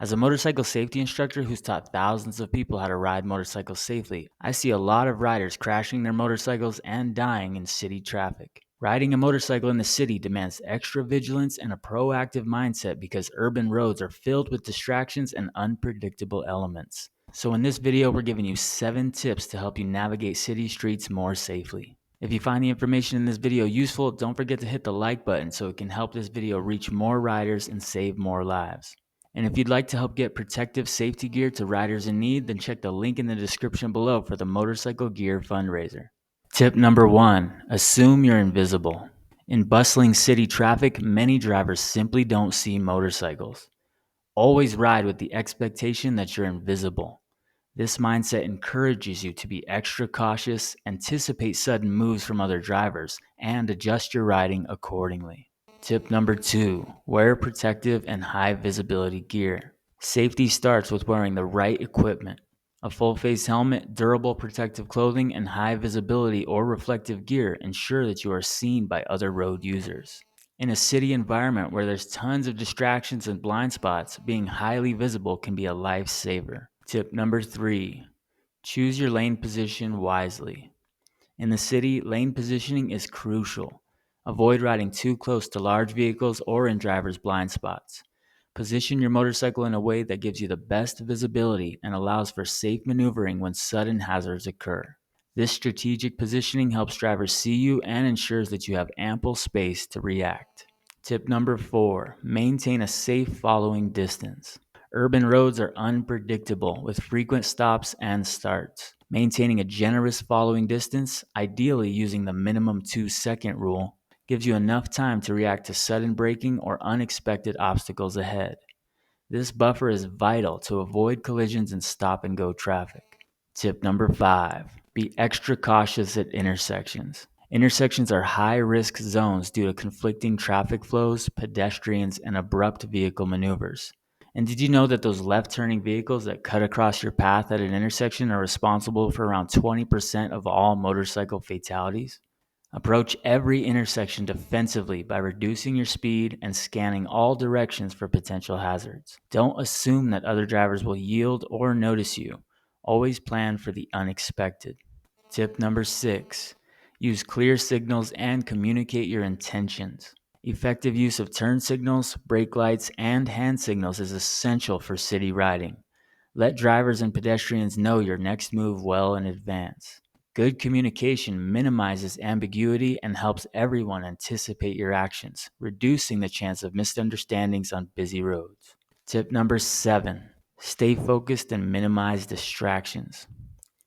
As a motorcycle safety instructor who's taught thousands of people how to ride motorcycles safely, I see a lot of riders crashing their motorcycles and dying in city traffic. Riding a motorcycle in the city demands extra vigilance and a proactive mindset because urban roads are filled with distractions and unpredictable elements. So in this video, we're giving you 7 tips to help you navigate city streets more safely. If you find the information in this video useful, don't forget to hit the like button so it can help this video reach more riders and save more lives. And if you'd like to help get protective safety gear to riders in need, then check the link in the description below for the Motorcycle Gear fundraiser. Tip number 1, assume you're invisible. In bustling city traffic, many drivers simply don't see motorcycles. Always ride with the expectation that you're invisible. This mindset encourages you to be extra cautious, anticipate sudden moves from other drivers, and adjust your riding accordingly. Tip number 2, wear protective and high visibility gear. Safety starts with wearing the right equipment. A full face helmet, durable protective clothing, and high visibility or reflective gear ensure that you are seen by other road users. In a city environment where there's tons of distractions and blind spots, being highly visible can be a lifesaver. Tip number 3, choose your lane position wisely. In the city, lane positioning is crucial. Avoid riding too close to large vehicles or in drivers' blind spots. Position your motorcycle in a way that gives you the best visibility and allows for safe maneuvering when sudden hazards occur. This strategic positioning helps drivers see you and ensures that you have ample space to react. Tip number 4, maintain a safe following distance. Urban roads are unpredictable with frequent stops and starts. Maintaining a generous following distance, ideally using the minimum 2-second rule, gives you enough time to react to sudden braking or unexpected obstacles ahead. This buffer is vital to avoid collisions and stop-and-go traffic. Tip number 5, be extra cautious at intersections. Intersections are high-risk zones due to conflicting traffic flows, pedestrians, and abrupt vehicle maneuvers. And did you know that those left-turning vehicles that cut across your path at an intersection are responsible for around 20% of all motorcycle fatalities? Approach every intersection defensively by reducing your speed and scanning all directions for potential hazards. Don't assume that other drivers will yield or notice you. Always plan for the unexpected. Tip number 6, use clear signals and communicate your intentions. Effective use of turn signals, brake lights, and hand signals is essential for city riding. Let drivers and pedestrians know your next move well in advance. Good communication minimizes ambiguity and helps everyone anticipate your actions, reducing the chance of misunderstandings on busy roads. Tip number 7, stay focused and minimize distractions.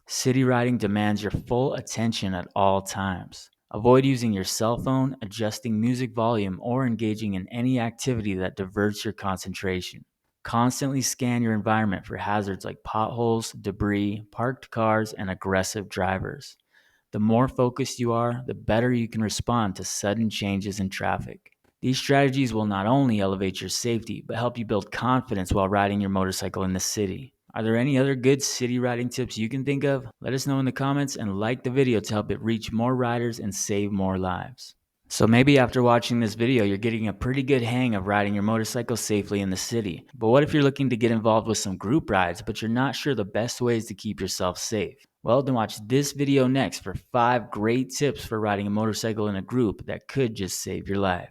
City riding demands your full attention at all times. Avoid using your cell phone, adjusting music volume, or engaging in any activity that diverts your concentration. Constantly scan your environment for hazards like potholes, debris, parked cars, and aggressive drivers. The more focused you are, the better you can respond to sudden changes in traffic. These strategies will not only elevate your safety, but help you build confidence while riding your motorcycle in the city. Are there any other good city riding tips you can think of? Let us know in the comments and like the video to help it reach more riders and save more lives. So maybe after watching this video, you're getting a pretty good hang of riding your motorcycle safely in the city. But what if you're looking to get involved with some group rides, but you're not sure the best ways to keep yourself safe? Well, then watch this video next for 5 great tips for riding a motorcycle in a group that could just save your life.